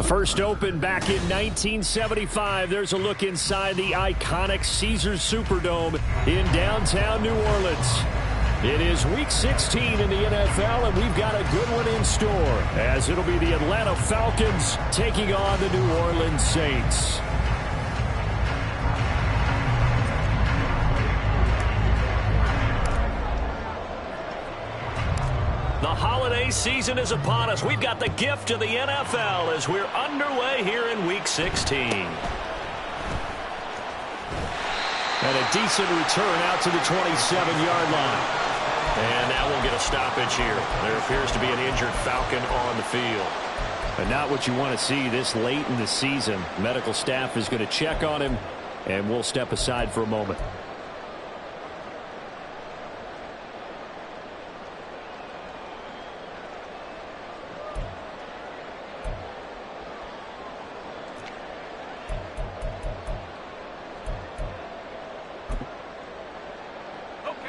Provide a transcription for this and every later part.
First opened back in 1975. There's a look inside the iconic Caesars Superdome in downtown New Orleans. It is Week 16 in the NFL, and we've got a good one in store, as it'll be the Atlanta Falcons taking on the New Orleans Saints. The holiday season is upon us. We've got the gift of the NFL as we're underway here in Week 16. And a decent return out to the 27-yard line. And that will get a stoppage here. There appears to be an injured Falcon on the field. And not what you want to see this late in the season. Medical staff is going to check on him, and we'll step aside for a moment.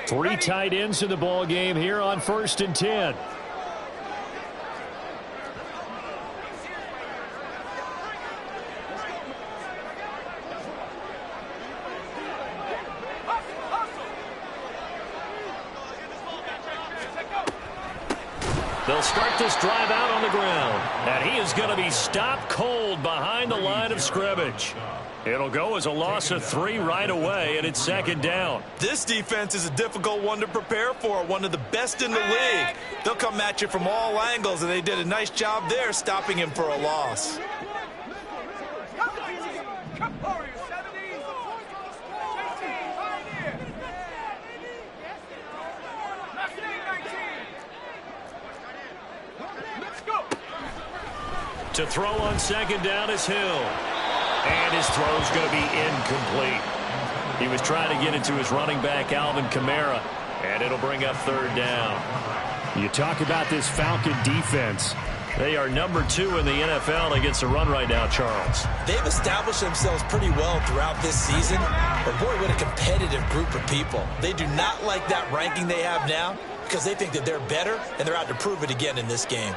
Three tight ends in the ball game here on 1st and 10. They'll start this drive out on the ground, and he is going to be stopped cold behind the line of scrimmage. It'll go as a loss of 3 right away, and it's 2nd down. This defense is a difficult one to prepare for, one of the best in the league. They'll come at you from all angles, and they did a nice job there stopping him for a loss. To throw on 2nd down is Hill. And his throw's going to be incomplete. He was trying to get it to his running back, Alvin Kamara, and it'll bring up 3rd down. You talk about this Falcon defense. They are number 2 in the NFL against the run right now, Charles. They've established themselves pretty well throughout this season, but boy, what a competitive group of people. They do not like that ranking they have now because they think that they're better, and they're out to prove it again in this game.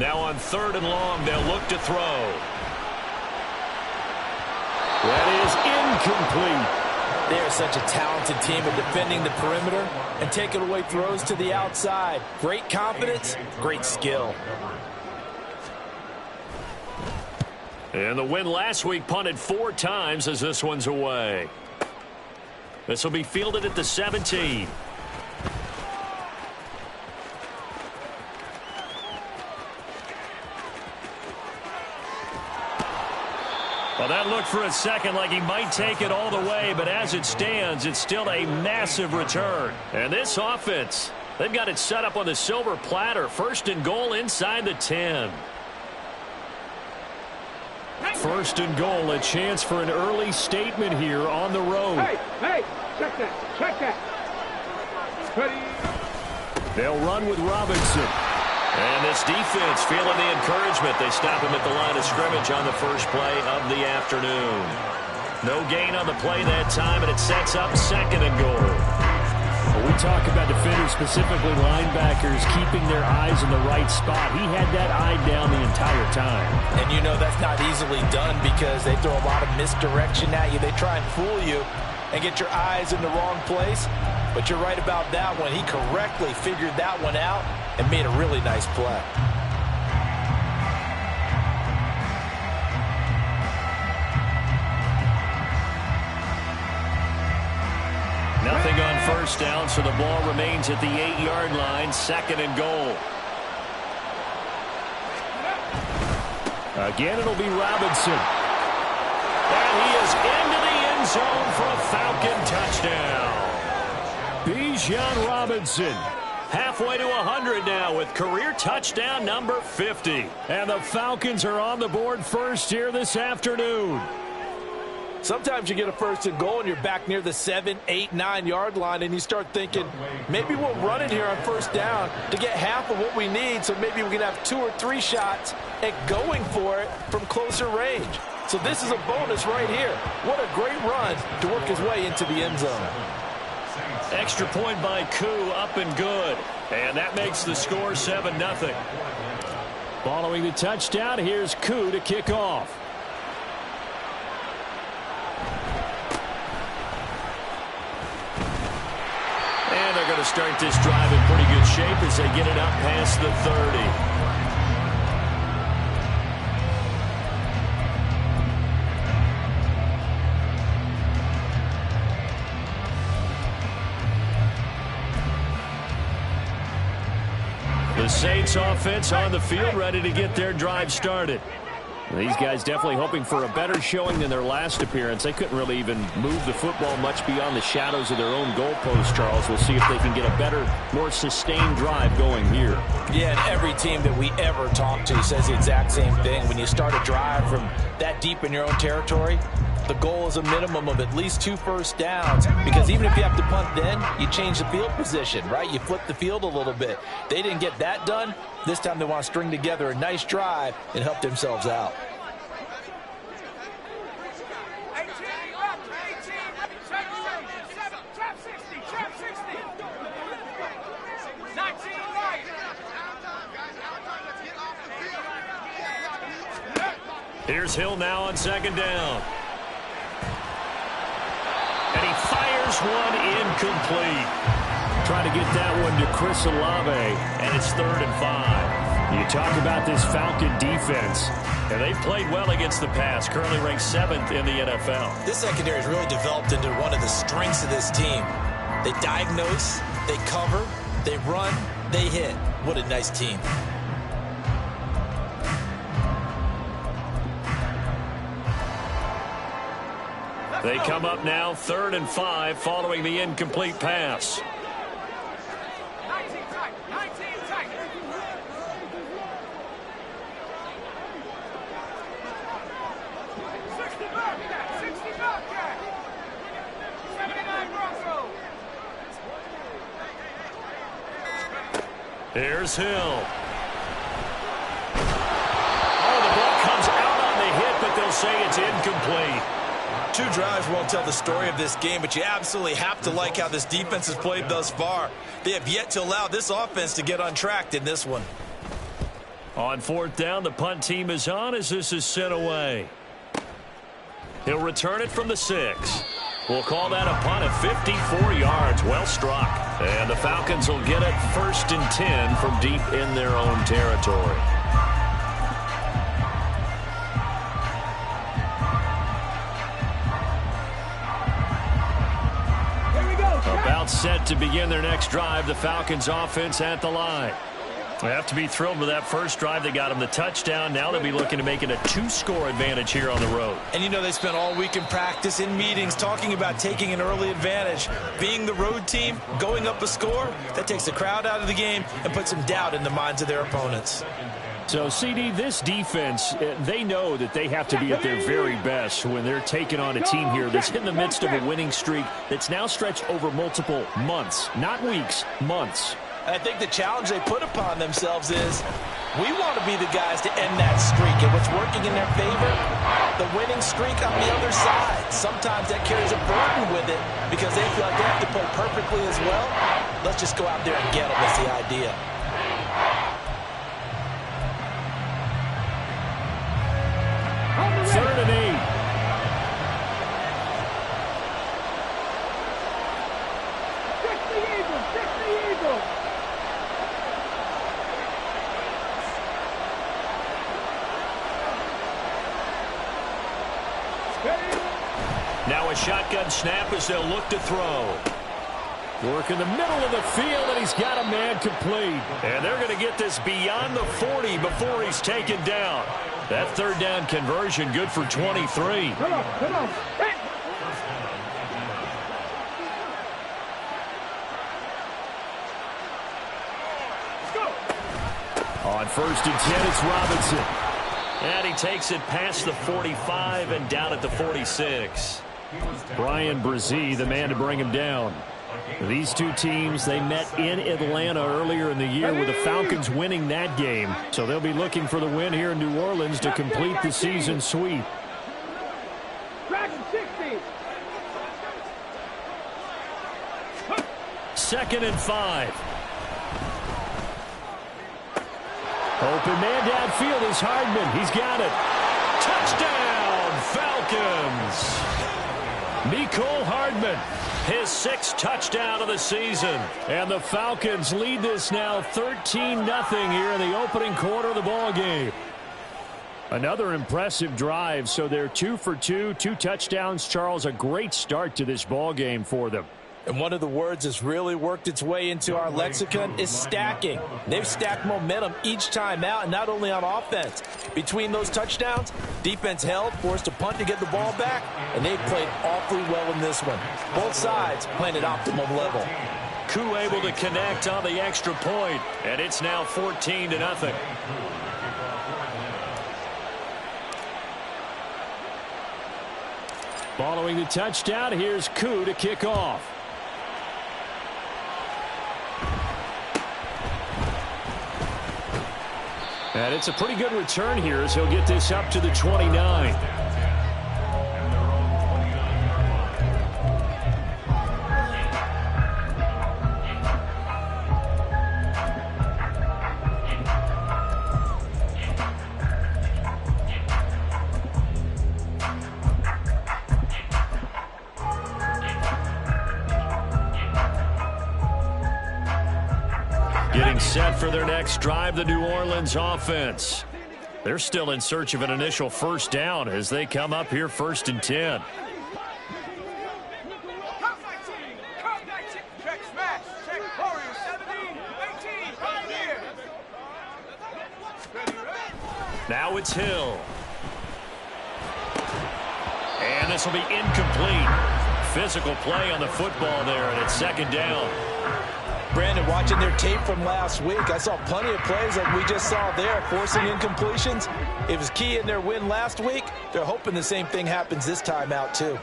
Now on 3rd and long, they'll look to throw. That is incomplete. They are such a talented team at defending the perimeter and taking away throws to the outside. Great confidence, great skill. And the win last week punted 4 times as this one's away. This will be fielded at the 17. Well, that looked for a second like he might take it all the way, but as it stands, it's still a massive return. And this offense, they've got it set up on the silver platter. 1st and goal inside the 10. 1st and goal, a chance for an early statement here on the road. Hey, check that. Ready? They'll run with Robinson. And this defense feeling the encouragement. They stop him at the line of scrimmage on the first play of the afternoon. No gain on the play that time, and it sets up 2nd and goal. When we talk about defenders, specifically linebackers, keeping their eyes in the right spot, he had that eye down the entire time. And you know that's not easily done because they throw a lot of misdirection at you. They try and fool you and get your eyes in the wrong place. But you're right about that one. He correctly figured that one out and made a really nice play. Nothing on 1st down, so the ball remains at the 8-yard line, 2nd and goal. Again, it'll be Robinson. And he is into the end zone for a Falcon touchdown. Bijan Robinson, halfway to 100 now with career touchdown number 50. And the Falcons are on the board first here this afternoon. Sometimes you get a first and goal and you're back near the 7, 8, 9-yard line, and you start thinking, maybe we'll run it here on first down to get half of what we need, so maybe we can have 2 or 3 shots at going for it from closer range. So this is a bonus right here. What a great run to work his way into the end zone. Extra point by Koo, up and good. And that makes the score 7-0. Following the touchdown, here's Koo to kick off. And they're going to start this drive in pretty good shape as they get it up past the 30. The Saints offense on the field, ready to get their drive started. These guys definitely hoping for a better showing than their last appearance. They couldn't really even move the football much beyond the shadows of their own goalpost, Charles. We'll see if they can get a better, more sustained drive going here. Yeah, and every team that we ever talk to says the exact same thing. When you start a drive from that deep in your own territory, the goal is a minimum of at least 2 first downs, because even if you have to punt then, you change the field position, right? You flip the field a little bit. They didn't get that done. This time they want to string together a nice drive and help themselves out. Here's Hill now on second down. And he fires one incomplete. Trying to get that one to Chris Olave, and it's 3rd and 5. You talk about this Falcon defense, and they've played well against the pass, currently ranked 7th in the NFL. This secondary has really developed into one of the strengths of this team. They diagnose, they cover, they run, they hit. What a nice team. They come up now 3rd and 5 following the incomplete pass. Here's Hill. Oh, the ball comes out on the hit, but they'll say it's incomplete. 2 drives won't tell the story of this game, but you absolutely have to like how this defense has played thus far. They have yet to allow this offense to get untracked in this one. On 4th down, the punt team is on as this is sent away. He'll return it from the 6. We'll call that a punt of 54 yards. Well struck. And the Falcons will get it 1st and 10 from deep in their own territory. About set to begin their next drive, the Falcons offense at the line. They have to be thrilled with that first drive. They got them the touchdown. Now they'll be looking to make it a 2-score advantage here on the road. And you know, they spent all week in practice, in meetings, talking about taking an early advantage. Being the road team, going up a score, that takes the crowd out of the game and puts some doubt in the minds of their opponents. So, CD, this defense, they know that they have to be at their very best when they're taking on a team here that's in the midst of a winning streak that's now stretched over multiple months, not weeks, months. I think the challenge they put upon themselves is we want to be the guys to end that streak. And what's working in their favor? The winning streak on the other side. Sometimes that carries a burden with it because they feel like they have to play perfectly as well. Let's just go out there and get them is the idea. Third and 8. Now a shotgun snap as they'll look to throw. Work in the middle of the field, and he's got a man complete. And they're going to get this beyond the 40 before he's taken down. That 3rd down conversion good for 23. Come on. On 1st and 10, it's Robinson. And he takes it past the 45 and down at the 46. Brian Brzee, the man to bring him down. These two teams, they met in Atlanta earlier in the year with the Falcons winning that game. So they'll be looking for the win here in New Orleans to complete the season sweep. Second and 5. Open man downfield is Hardman. He's got it. Touchdown, Falcons. Mecole Hardman, his 6th touchdown of the season. And the Falcons lead this now 13-0 here in the opening quarter of the ball game. Another impressive drive, so they're 2 for 2, 2 touchdowns. Charles, a great start to this ball game for them. And one of the words that's really worked its way into our lexicon is stacking. They've stacked momentum each time out, and not only on offense. Between those touchdowns, defense held, forced a punt to get the ball back, and they've played awfully well in this one. Both sides playing at optimum level. Koo able to connect on the extra point, and it's now 14-0. Following the touchdown, here's Koo to kick off. And it's a pretty good return here as he'll get this up to the 29. Getting set for their next drive, the New Orleans offense. They're still in search of an initial first down as they come up here 1st and 10. Now it's Hill. And this will be incomplete. Physical play on the football there, and it's 2nd down. Brandon, watching their tape from last week, I saw plenty of plays like we just saw there, forcing incompletions. It was key in their win last week. They're hoping the same thing happens this time out, too.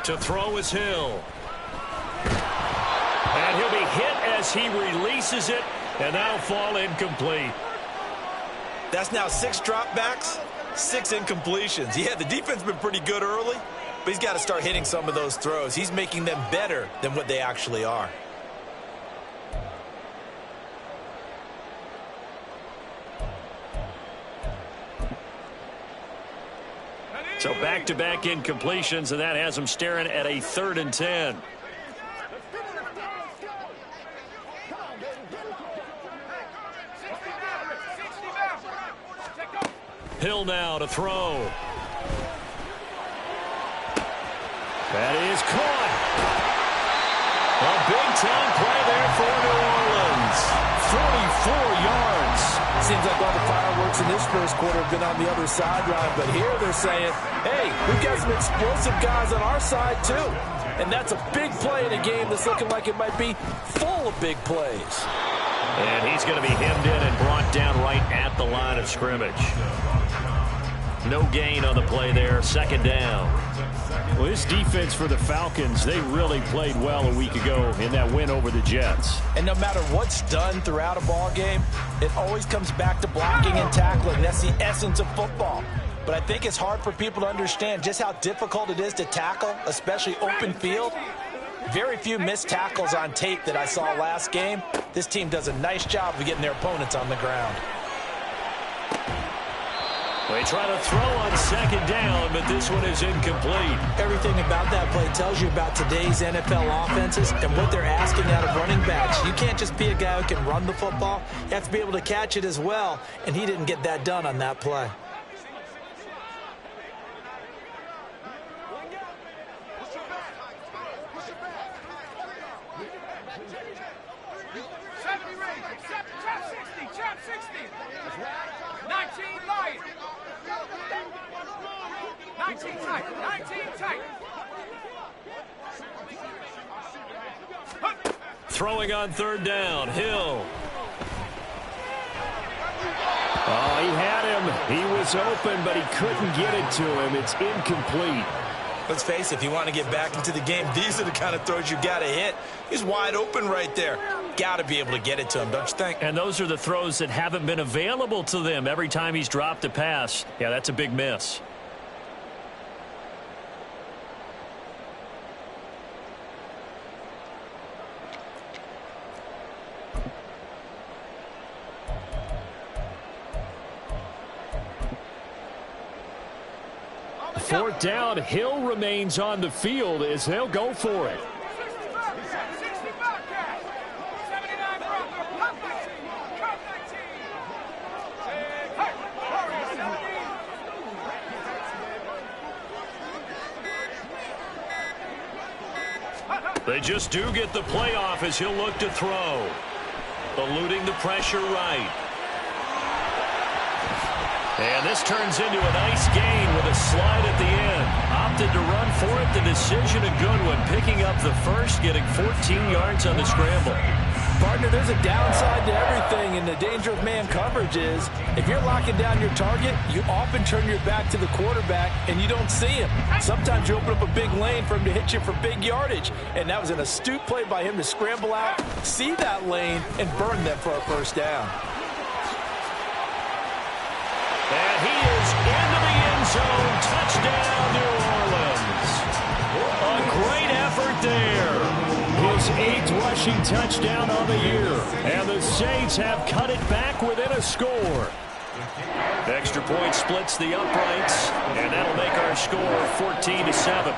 To throw is Hill. And he'll be hit as he releases it, and that'll fall incomplete. That's now 6 dropbacks, 6 incompletions. Yeah, the defense has been pretty good early, but he's got to start hitting some of those throws. He's making them better than what they actually are. So back-to-back incompletions, and that has them staring at a 3rd and 10. Hill now to throw. That is caught. A big-time play there for New Orleans. 44 yards. Seems like all the fireworks in this first quarter have been on the other sideline, but here they're saying, hey, we've got some explosive guys on our side too. And that's a big play in a game that's looking like it might be full of big plays. And he's going to be hemmed in and brought down right at the line of scrimmage. No gain on the play there, 2nd down. Well, this defense for the Falcons, they really played well a week ago in that win over the Jets. And no matter what's done throughout a ball game, it always comes back to blocking and tackling. That's the essence of football. But I think it's hard for people to understand just how difficult it is to tackle, especially open field. Very few missed tackles on tape that I saw last game. This team does a nice job of getting their opponents on the ground. They try to throw on 2nd down, but this one is incomplete. Everything about that play tells you about today's NFL offenses and what they're asking out of running backs. You can't just be a guy who can run the football. You have to be able to catch it as well, and he didn't get that done on that play. 19 light. 19 tight. 19 tight. Throwing on third down, Hill. Oh, he had him. He was open, but he couldn't get it to him. It's incomplete. Let's face it, if you want to get back into the game, these are the kind of throws you got to hit. He's wide open right there. Got to be able to get it to him, don't you think? And those are the throws that haven't been available to them every time he's dropped a pass. Yeah, that's a big miss. Fourth down, Hill remains on the field as they'll go for it. They just do get the playoff as he'll look to throw. Eluding the pressure right. And this turns into a nice gain with a slide at the end. Opted to run for it. The decision a good one. Picking up the first, getting 14 yards on the scramble. Partner, there's a downside to everything, and the danger of man coverage is if you're locking down your target, you often turn your back to the quarterback and you don't see him. Sometimes you open up a big lane for him to hit you for big yardage, and that was an astute play by him to scramble out, see that lane, and burn them for a first down. And he is into the end zone. Touchdown, New Orleans. A great effort there. His 8th rushing touchdown on the year. And the Saints have cut it back within a score. Extra point splits the uprights. And that'll make our score 14-7.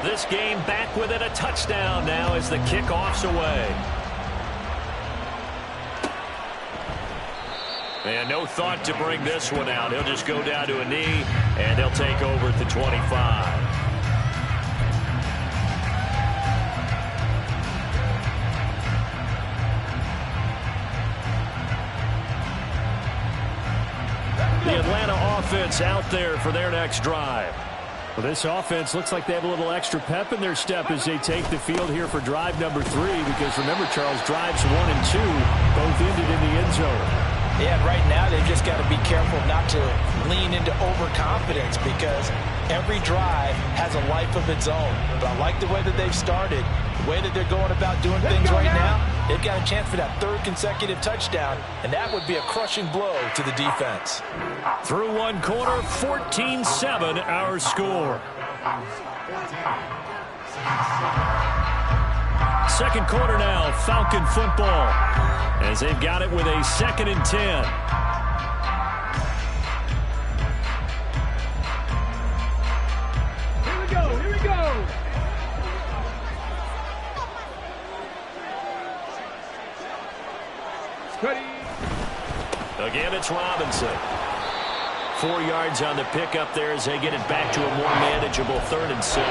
This game back within a touchdown now as the kickoff's away. And no thought to bring this one out. He'll just go down to a knee, and they'll take over at the 25. The Atlanta offense out there for their next drive. Well, this offense looks like they have a little extra pep in their step as they take the field here for drive number 3, because remember, Charles, drives 1 and 2 both ended in the end zone. Yeah, right now they've just got to be careful not to lean into overconfidence because every drive has a life of its own. But I like the way that they've started, the way that they're going about doing things right now. They've got a chance for that 3rd consecutive touchdown, and that would be a crushing blow to the defense. Through one quarter, 14-7 our score. Second quarter now, Falcon football, as they've got it with a 2nd and 10. Here we go, here we go. Again, it's Robinson. 4 yards on the pickup there as they get it back to a more manageable 3rd and 7.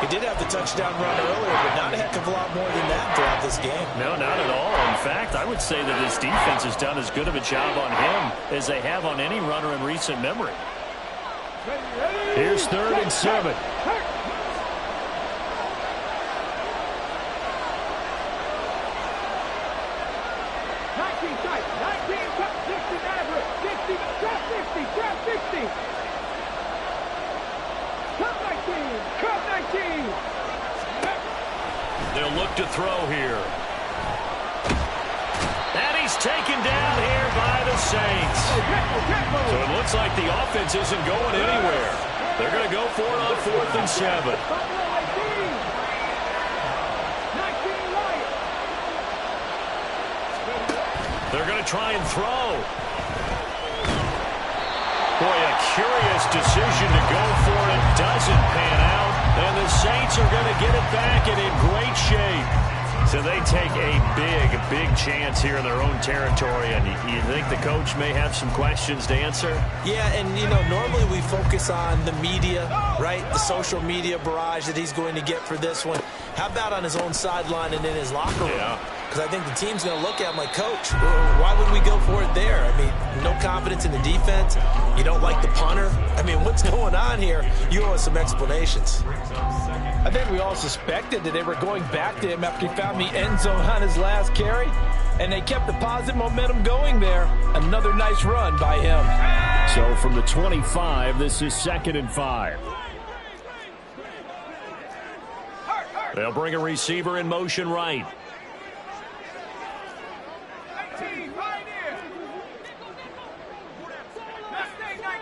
He did have the touchdown run earlier, but not a heck of a lot more than that throughout this game. No, not at all. In fact, I would say that his defense has done as good of a job on him as they have on any runner in recent memory. Here's 3rd and 7. They'll look to throw here. And he's taken down here by the Saints. So it looks like the offense isn't going anywhere. They're going to go for it on 4th and 7. They're going to try and throw. Boy, a curious decision to go for it. Doesn't pan out. And the Saints are going to get it back and in great shape. So they take a big chance here in their own territory. And you think the coach may have some questions to answer? Yeah, and, you know, normally we focus on the media, right? The social media barrage that he's going to get for this one. How about on his own sideline and in his locker room? Yeah. because I think the team's going to look at him like, Coach, why would we go for it there? I mean, no confidence in the defense. You don't like the punter. I mean, what's going on here? You owe us some explanations. I think we all suspected that they were going back to him after he found the end zone on his last carry, and they kept the positive momentum going there. Another nice run by him. So from the 25, this is 2nd and 5. They'll bring a receiver in motion right. 19, pioneer. Let's stay 19.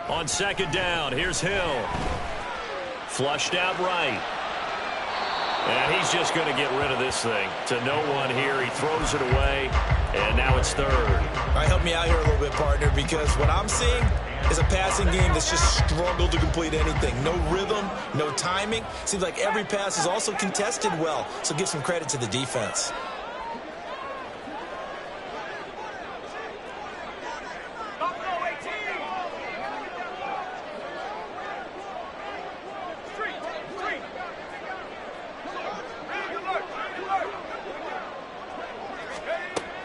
On 2nd down, here's Hill. Flushed out right. And he's just going to get rid of this thing. To no one here. He throws it away. And now it's 3rd. All right, help me out here a little bit, partner, because what I'm seeing is a passing game that's just struggled to complete anything. No rhythm, no timing. Seems like every pass is also contested well. So give some credit to the defense.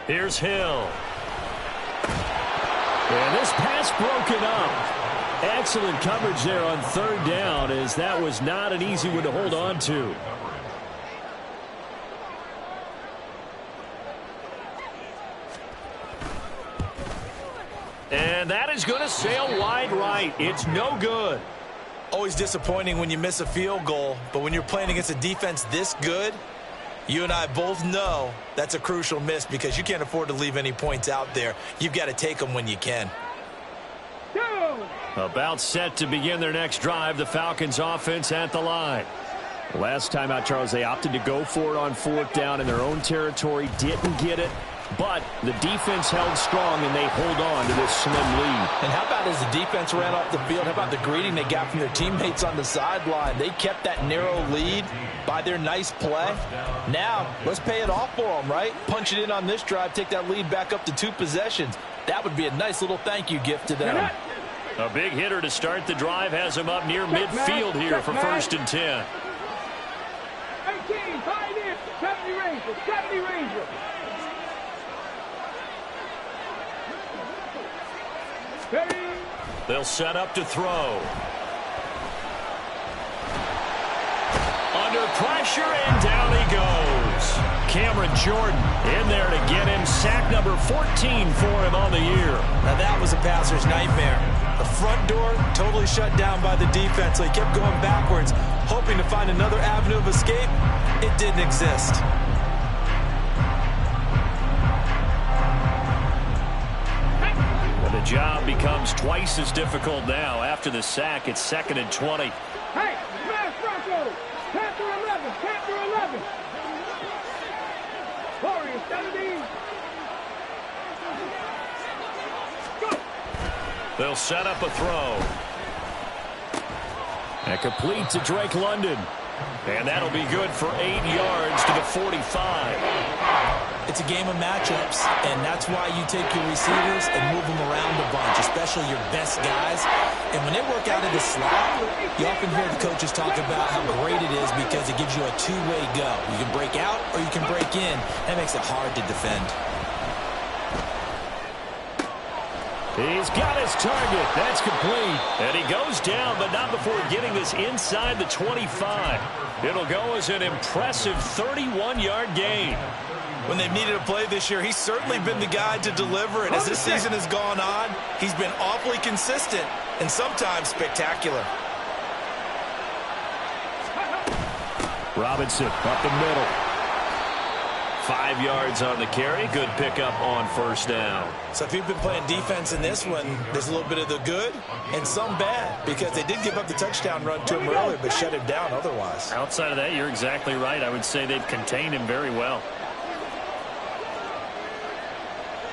Here's Hill. And this pass broken up. Excellent coverage there on 3rd down, as that was not an easy one to hold on to. And that is going to sail wide right. It's no good. Always disappointing when you miss a field goal, but when you're playing against a defense this good, you and I both know that's a crucial miss because you can't afford to leave any points out there. You've got to take them when you can. About set to begin their next drive, the Falcons offense at the line. Last time out, Charles, they opted to go for it on 4th down in their own territory. Didn't get it, but the defense held strong, and they hold on to this slim lead. And how about as the defense ran off the field, how about the greeting they got from their teammates on the sideline? They kept that narrow lead by their nice play. Now, let's pay it off for them, right? Punch it in on this drive, take that lead back up to 2 possessions. That would be a nice little thank you gift to them. A big hitter to start the drive has him up near midfield here for 1st and 10. 18, pioneer. 70 Ranger. 70 Ranger. They'll set up to throw. Under pressure, and down he goes. Cameron Jordan in there to get him. Sack number 14 for him on the year. Now that was a passer's nightmare. The front door totally shut down by the defense, so he kept going backwards, hoping to find another avenue of escape. It didn't exist. The job becomes twice as difficult now. After the sack, it's 2nd and 20. Hey, smash Bronco! Panther 11, Panther 11. Warriors 17. Go! They'll set up a throw. And complete to Drake London. And that'll be good for 8 yards to the 45. It's a game of matchups, and that's why you take your receivers and move them around a bunch, especially your best guys. And when they work out of the slot, you often hear the coaches talk about how great it is because it gives you a two-way go. You can break out or you can break in. That makes it hard to defend. He's got his target. That's complete. And he goes down, but not before getting this inside the 25. It'll go as an impressive 31-yard gain. When they've needed a play this year, he's certainly been the guy to deliver it. As this season has gone on, he's been awfully consistent and sometimes spectacular. Robinson up the middle. 5 yards on the carry. Good pickup on 1st down. So if you've been playing defense in this one, there's a little bit of the good and some bad because they did give up the touchdown run to him earlier but shut him down otherwise. Outside of that, you're exactly right. I would say they've contained him very well.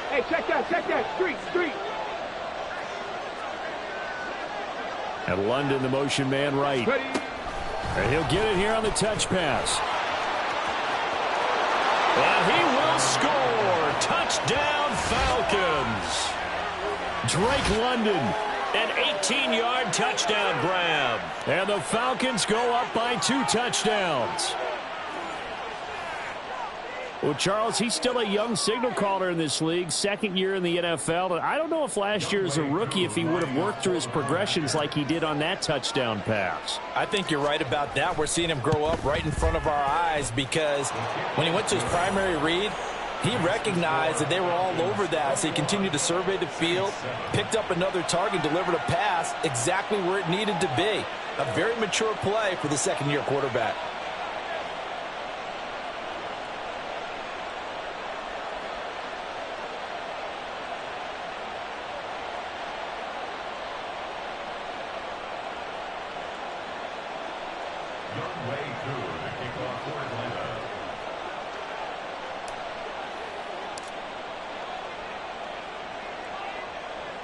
Hey, check that. Street. And London, the motion man right. Ready. And he'll get it here on the touch pass. And he will score. Touchdown, Falcons. Drake London, an 18-yard touchdown grab. And the Falcons go up by 2 touchdowns. Well, Charles, he's still a young signal caller in this league, second year in the NFL. I don't know if last year as a rookie if he would have worked through his progressions like he did on that touchdown pass. I think you're right about that. We're seeing him grow up right in front of our eyes because when he went to his primary read, he recognized that they were all over that, so he continued to survey the field, picked up another target, delivered a pass exactly where it needed to be. A very mature play for the second-year quarterback.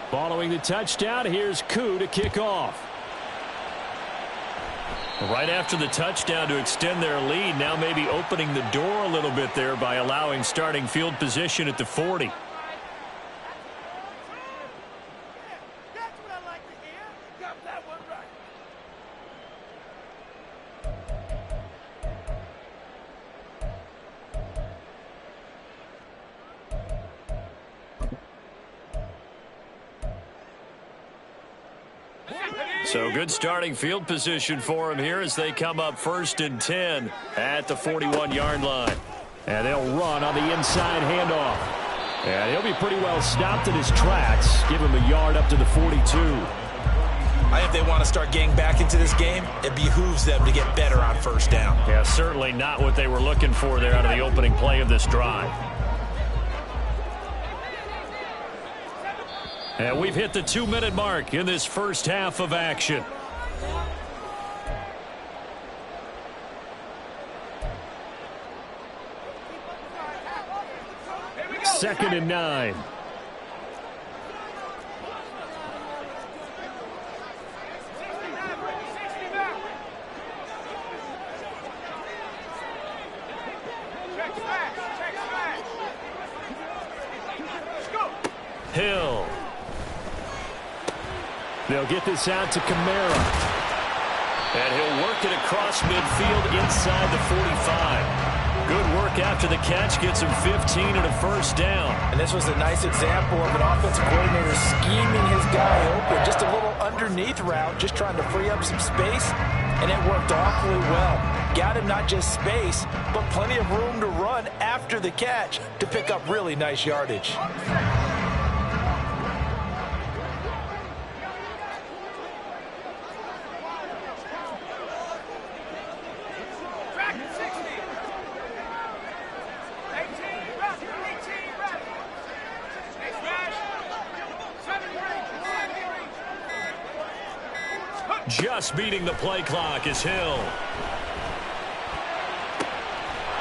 Following the touchdown, here's Koo to kick off. Right after the touchdown to extend their lead, now maybe opening the door a little bit there by allowing starting field position at the 40. That's what I like to hear. Got that one right. So good starting field position for him here as they come up 1st and 10 at the 41-yard line. And they'll run on the inside handoff. And he'll be pretty well stopped in his tracks. Give him a yard up to the 42. I think if they want to start getting back into this game, it behooves them to get better on first down. Yeah, certainly not what they were looking for there out of the opening play of this drive. And we've hit the 2-minute mark in this first half of action. Second and 9. Hill. They'll get this out to Kamara. And he'll work it across midfield inside the 45. Good work after the catch. Gets him 15 and a first down. And this was a nice example of an offensive coordinator scheming his guy open. Just a little underneath route, just trying to free up some space. And it worked awfully well. Got him not just space, but plenty of room to run after the catch to pick up really nice yardage. Just beating the play clock is Hill.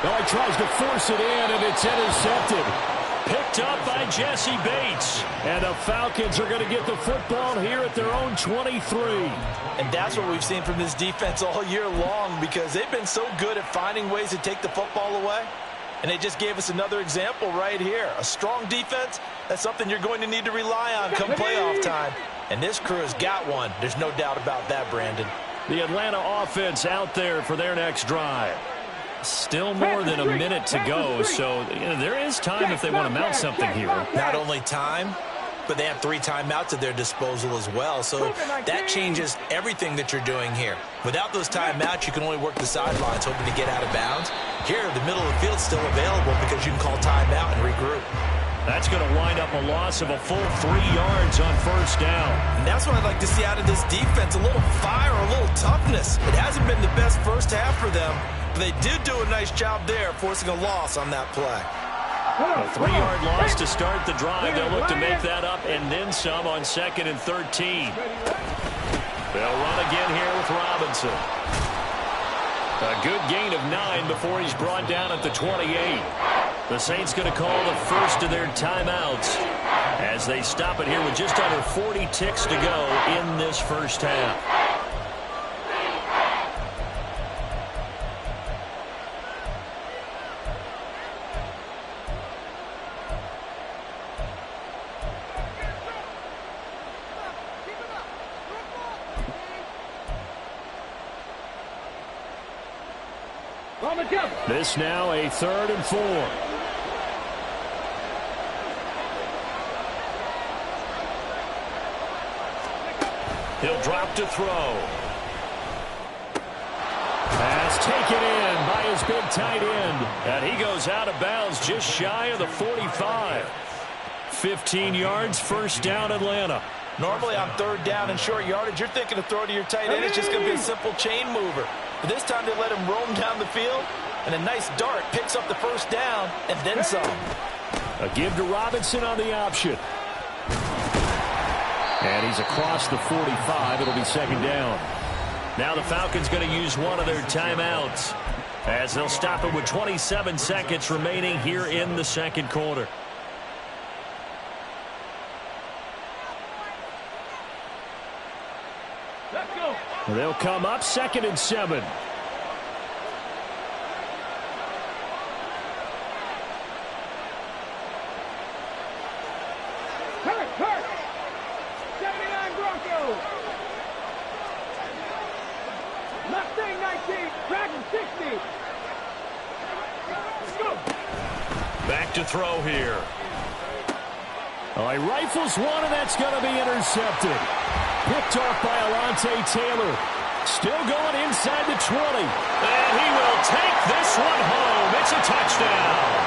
Oh, he tries to force it in, and it's intercepted. Picked up by Jesse Bates. And the Falcons are going to get the football here at their own 23. And that's what we've seen from this defense all year long, because they've been so good at finding ways to take the football away. And they just gave us another example right here. A strong defense, that's something you're going to need to rely on come playoff time. And this crew has got one. There's no doubt about that, Brandon. The Atlanta offense out there for their next drive. Still more than a minute to go, so there is time if they want to mount something here. Not only time, but they have 3 timeouts at their disposal as well, so that changes everything that you're doing here. Without those timeouts, you can only work the sidelines, hoping to get out of bounds. Here, the middle of the field's still available because you can call timeout and regroup. That's going to wind up a loss of a full 3 yards on first down. And that's what I'd like to see out of this defense, a little fire, a little toughness. It hasn't been the best first half for them, but they did do a nice job there, forcing a loss on that play. A 3-yard loss to start the drive. They'll look to make that up and then some on 2nd and 13. They'll run again here with Robinson. A good gain of 9 before he's brought down at the 28. The Saints going to call the first of their timeouts as they stop it here with just under 40 ticks to go in this first half. This now a 3rd and 4. He'll drop to throw. Pass taken in by his big tight end. And he goes out of bounds just shy of the 45. 15 yards, first down, Atlanta. Normally on third down and short yardage, you're thinking of throwing to your tight end. It's just going to be a simple chain mover. But this time they let him roam down the field, and a nice dart picks up the first down and then some. A give to Robinson on the option. And he's across the 45. It'll be second down. Now the Falcons going to use one of their timeouts as they'll stop it with 27 seconds remaining here in the second quarter. Let's go. They'll come up 2nd and 7. Hurt. 79 Broncos. Mustang 19, Dragon 60. Let's go. Back to throw here. Oh, he rifles one, and that's going to be intercepted. Picked off by Alontae Taylor. Still going inside the 20. And he will take this one home. It's a touchdown.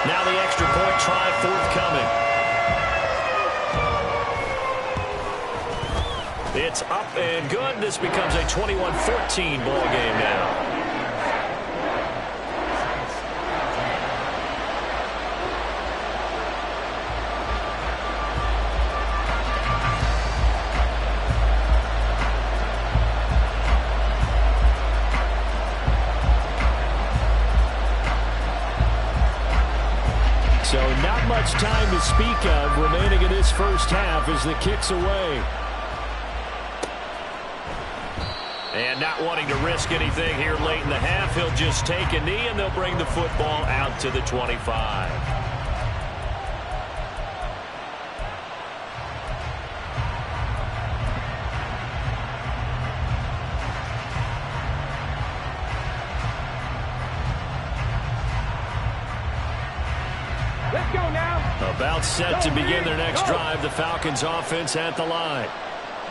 Now the extra point try forthcoming. It's up and good. This becomes a 21-14 ball game now. So not much time to speak of remaining in this first half as the kick's away. And not wanting to risk anything here late in the half, he'll just take a knee and they'll bring the football out to the 25. Let's go now. About set to begin their next drive, the Falcons offense at the line.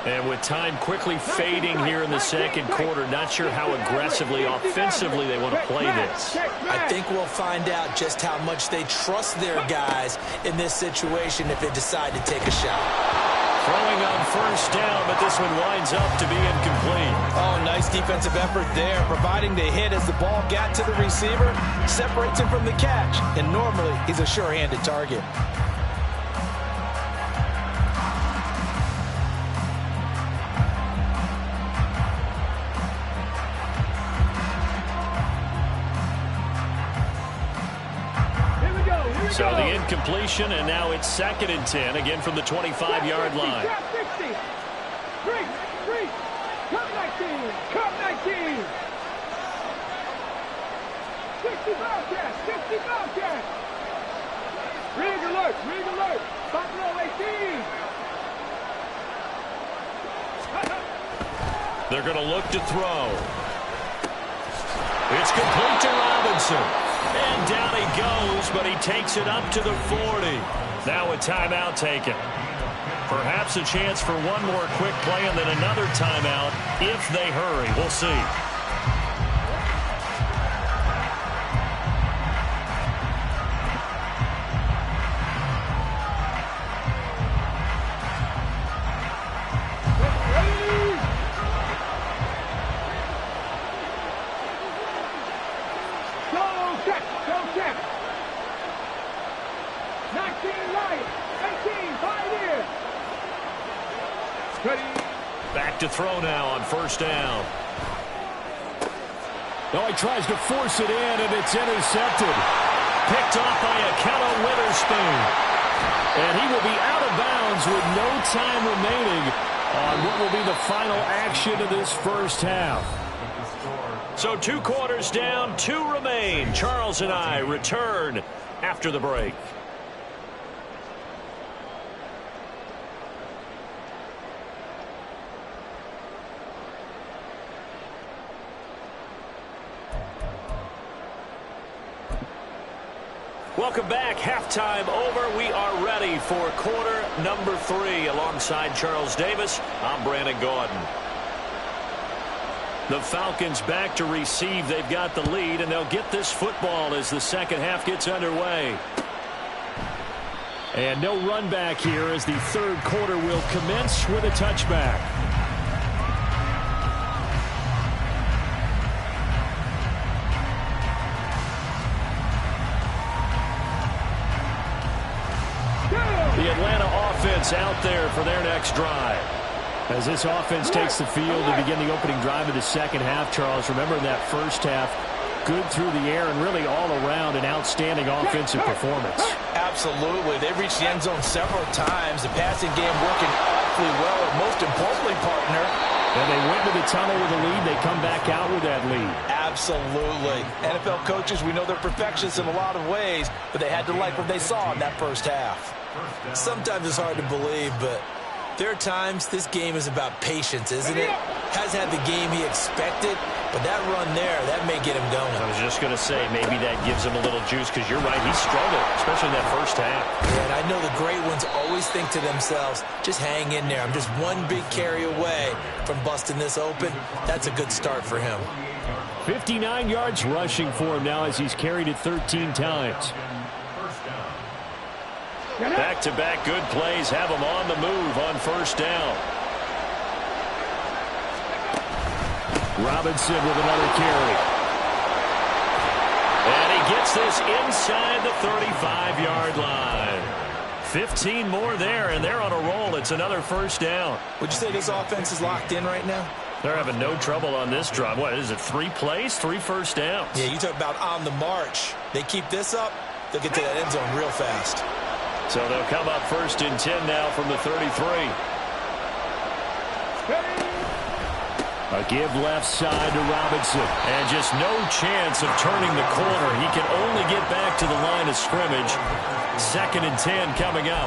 And with time quickly fading here in the second quarter, not sure how aggressively, offensively they want to play this. I think we'll find out just how much they trust their guys in this situation if they decide to take a shot. Throwing on first down, but this one winds up to be incomplete. Oh, nice defensive effort there, providing the hit as the ball got to the receiver, separates him from the catch, and normally he's a sure-handed target. So the incompletion, and now it's 2nd and 10, again from the 25-yard line. Trap 60. Freeze. Cup 19. Cup 19. 60 Bobcat. 60 Bobcat. Rig alert. Buffalo 18. They're going to look to throw. It's complete to Robinson. And down he goes, but he takes it up to the 40. Now a timeout taken. Perhaps a chance for one more quick play and then another timeout if they hurry. We'll see. Back to throw now on first down. Oh, he tries to force it in, and it's intercepted. Picked off by Akello Witherspoon. And he will be out of bounds with no time remaining on what will be the final action of this first half. So 2 quarters down, 2 remain. Charles and I return after the break. Welcome back. Halftime over. We are ready for quarter number 3. Alongside Charles Davis, I'm Brandon Gordon. The Falcons back to receive. They've got the lead, and they'll get this football as the second half gets underway. And no run back here as the third quarter will commence with a touchback. The Atlanta offense out there for their next drive. As this offense takes the field to begin the opening drive of the second half, Charles, remember that first half, good through the air and really all around an outstanding offensive performance. Absolutely. They've reached the end zone several times. The passing game working awfully well, and most importantly, partner. And they went to the tunnel with a lead. They come back out with that lead. Absolutely. NFL coaches, we know they're perfectionists in a lot of ways, but they had to like what they saw in that first half. Sometimes it's hard to believe, but there are times this game is about patience, isn't it? Has had the game he expected, but that run there, that may get him going. I was just going to say, maybe that gives him a little juice, because you're right, he struggled, especially in that first half. Yeah, and I know the great ones always think to themselves, just hang in there. I'm just one big carry away from busting this open. That's a good start for him. 59 yards rushing for him now as he's carried it 13 times. Back-to-back good plays have him on the move on first down. Robinson with another carry. And he gets this inside the 35-yard line. 15 more there, and they're on a roll. It's another first down. Would you say this offense is locked in right now? They're having no trouble on this drive. What is it, 3 plays, 3 first downs? Yeah, you talk about on the march. They keep this up, they'll get to that end zone real fast. So they'll come up first and 10 now from the 33. A give left side to Robinson. And just no chance of turning the corner. He can only get back to the line of scrimmage. 2nd and 10 coming up.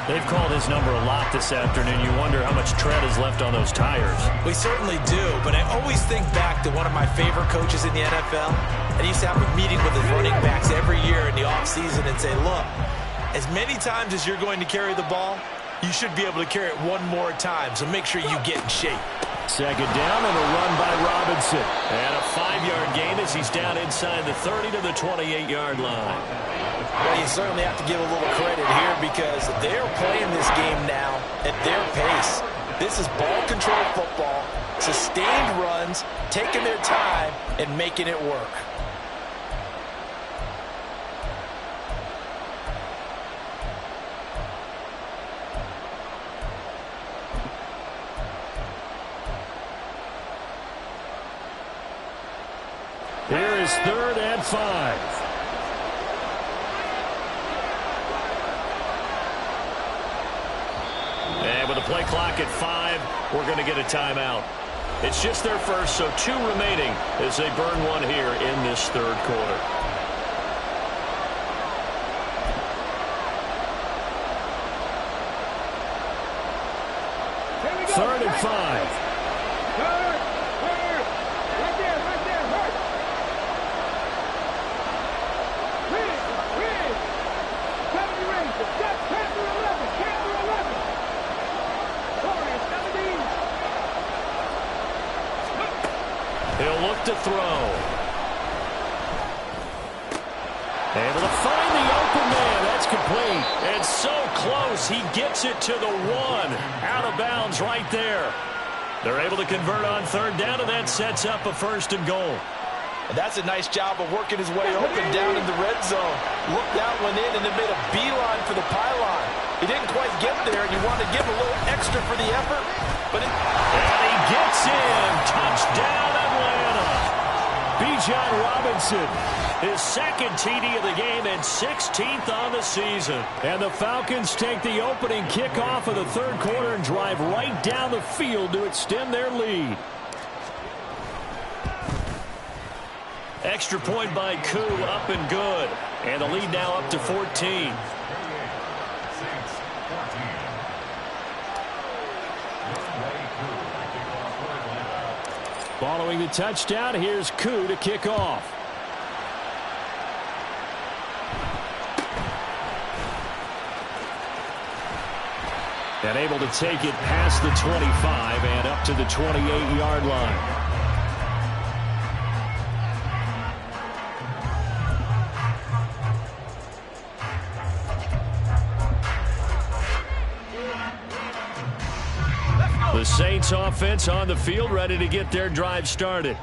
They've called his number a lot this afternoon. You wonder how much tread is left on those tires. We certainly do, but I always think back to one of my favorite coaches in the NFL. And he used to have a meeting with his running backs every year in the offseason and say, look, as many times as you're going to carry the ball, you should be able to carry it one more time, so make sure you get in shape. 2nd down and a run by Robinson. And a 5-yard gain as he's down inside the 30 to the 28-yard line. Well, you certainly have to give a little credit here because they're playing this game now at their pace. This is ball control football, sustained runs, taking their time, and making it work. Here is 3rd and 5. And with the play clock at 5, we're going to get a timeout. It's just their first, so 2 remaining as they burn one here in this 3rd quarter. Third and 5. He'll look to throw. Able to find the open man. That's complete. And so close. He gets it to the 1. Out of bounds right there. They're able to convert on 3rd down, and that sets up a 1st and goal. And that's a nice job of working his way open down in the red zone. Looked that one in and then made a beeline for the pylon. He didn't quite get there, and you want to give him a little extra for the effort. And he gets in. Touchdown, Atlanta. Bijan Robinson, his 2nd TD of the game and 16th on the season. And the Falcons take the opening kickoff of the 3rd quarter and drive right down the field to extend their lead. Extra point by Koo, up and good. And the lead now up to 14. Following the touchdown, here's Koo to kick off. And able to take it past the 25 and up to the 28-yard line. The Saints offense on the field, ready to get their drive started.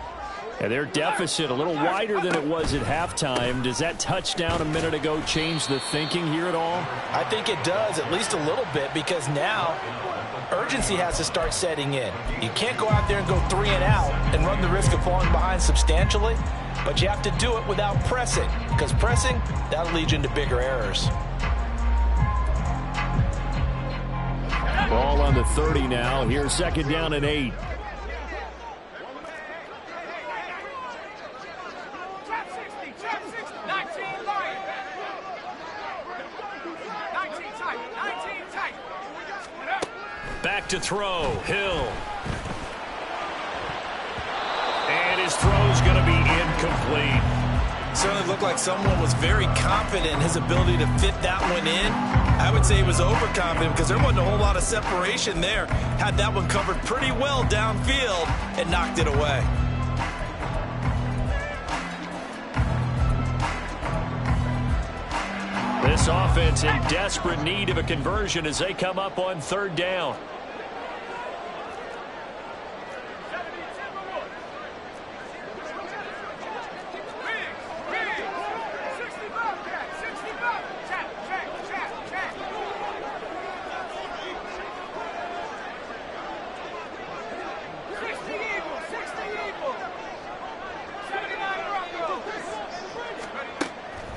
And their deficit a little wider than it was at halftime. Does that touchdown a minute ago change the thinking here at all? I think it does, at least a little bit, because now urgency has to start setting in. You can't go out there and go 3 and out and run the risk of falling behind substantially, but you have to do it without pressing, because pressing, that'll lead you into bigger errors. Ball on the 30 now. Here's second down and 8. Back to throw. Hill. And his throw's going to be incomplete. Certainly looked like someone was very confident in his ability to fit that one in. I would say he was overconfident because there wasn't a whole lot of separation there. Had that one covered pretty well downfield and knocked it away. This offense in desperate need of a conversion as they come up on third down.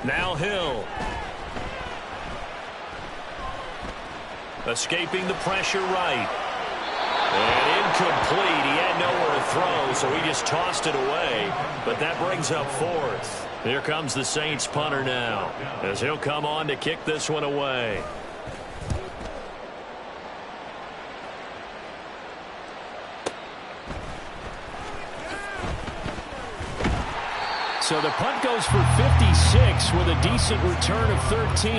Now Hill. Escaping the pressure right. And incomplete. He had nowhere to throw, so he just tossed it away. But that brings up fourth. Here comes the Saints punter now, as he'll come on to kick this one away. So the punt goes for 56 with a decent return of 13.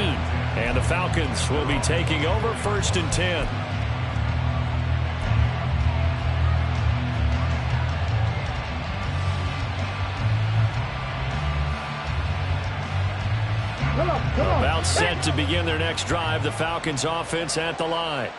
And the Falcons will be taking over first and 10. About set to begin their next drive. The Falcons offense at the line.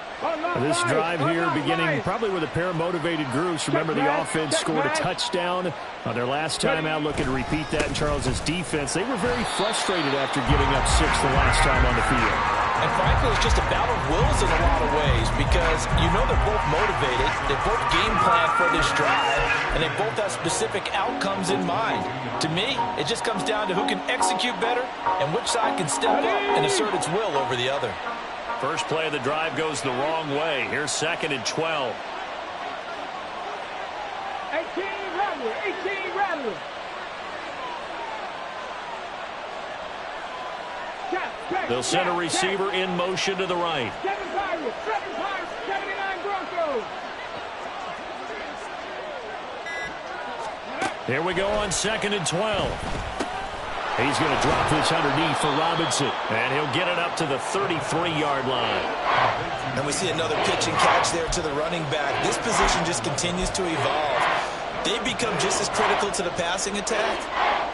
This drive here beginning probably with a pair of motivated groups. Remember, the offense scored a touchdown on their last time out. Looking to repeat that in Charles's defense. They were very frustrated after giving up 6 the last time on the field. And frankly, it's just a battle of wills in a lot of ways because you know they're both motivated. They both game plan for this drive, and they both have specific outcomes in mind. To me, it just comes down to who can execute better and which side can step up and assert its will over the other. First play of the drive goes the wrong way. Here's second and 12. 18 Rattler, 18 Rattler. They'll send a receiver in motion to the right. 7 Pirates, 79 Broncos. Here we go on second and 12. He's going to drop this underneath for Robinson, and he'll get it up to the 33-yard line. And we see another pitch and catch there to the running back. This position just continues to evolve. They've become just as critical to the passing attack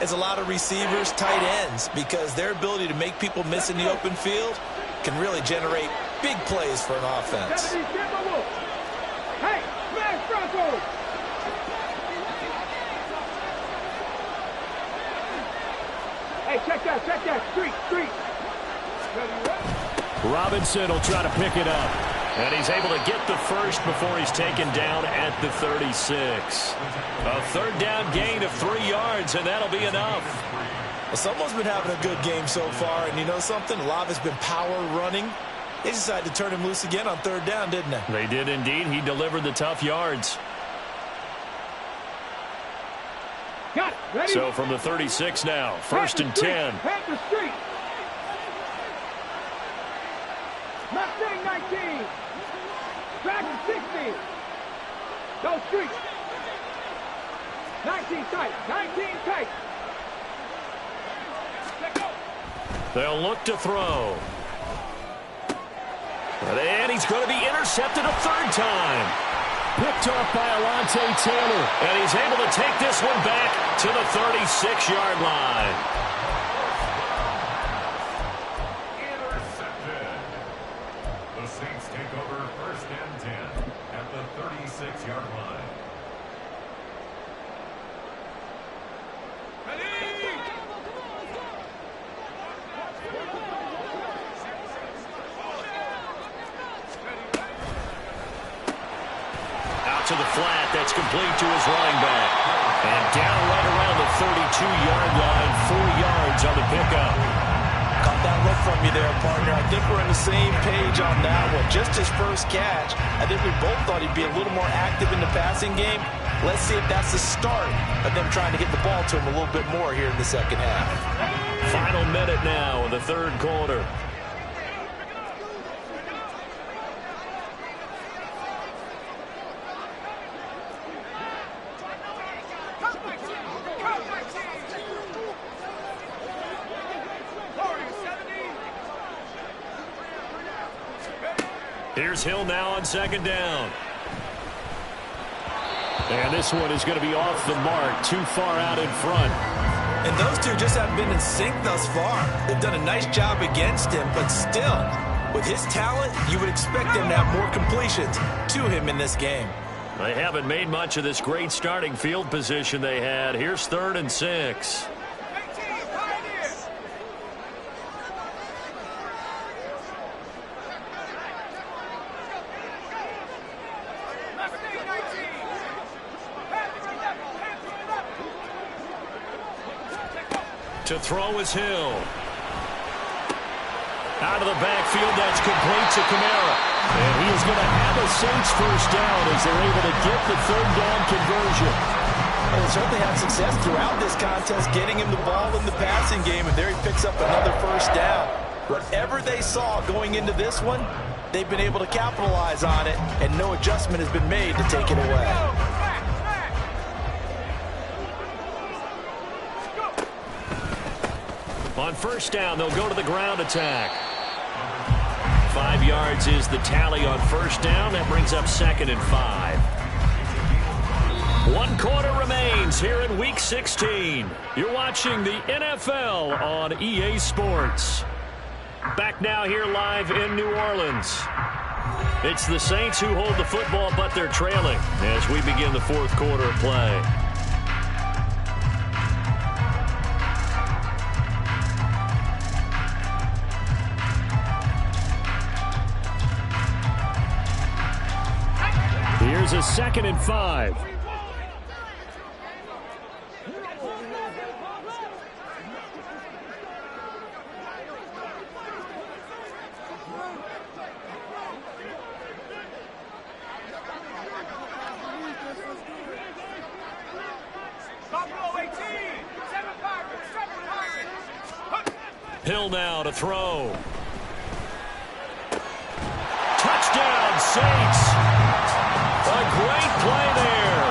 as a lot of receivers, tight ends, because their ability to make people miss in the open field can really generate big plays for an offense. Hey, smash Broncos! Hey, check that, street. Robinson will try to pick it up. And he's able to get the first before he's taken down at the 36. A third down gain of 3 yards, and that'll be enough. Well, someone's been having a good game so far, and you know something? A lot of it's been power running. They decided to turn him loose again on third down, didn't they? They did indeed. He delivered the tough yards. Got it. Ready? So from the 36 now, first and 10. Head the street. Mustang 19. Dragon 60. Go street. 19 tight. 19 tight. They'll look to throw. And he's going to be intercepted a third time. Picked off by Alontae Taylor. And he's able to take this one back to the 36-yard line. Intercepted. The Saints take over 1st and 10 at the 36-yard line. To the flat, that's complete to his running back. And down right around the 32-yard line, 4 yards on the pickup. Caught that look from you there, partner. I think we're on the same page on that one. Just his first catch, I think we both thought he'd be a little more active in the passing game. Let's see if that's the start of them trying to get the ball to him a little bit more here in the second half. Final minute now in the third quarter. Here's Hill now on second down. And this one is going to be off the mark, too far out in front. And those two just haven't been in sync thus far. They've done a nice job against him, but still, with his talent, you would expect them to have more completions to him in this game. They haven't made much of this great starting field position they had. Here's 3rd and 6. To throw is Hill. Out of the backfield, that's complete to Kamara. And he is going to have a Saints first down as they're able to get the 3rd down conversion. Well, they certainly had success throughout this contest, getting him the ball in the passing game, and there he picks up another first down. Whatever they saw going into this one, they've been able to capitalize on it, and no adjustment has been made to take it away. On first down, they'll go to the ground attack. 5 yards is the tally on first down. That brings up 2nd and 5. 1 quarter remains here in Week 16. You're watching the NFL on EA Sports. Back now here live in New Orleans. It's the Saints who hold the football, but they're trailing as we begin the 4th quarter of play. Here's a 2nd and 5. Hill now to throw. Touchdown, Saints. A great play there.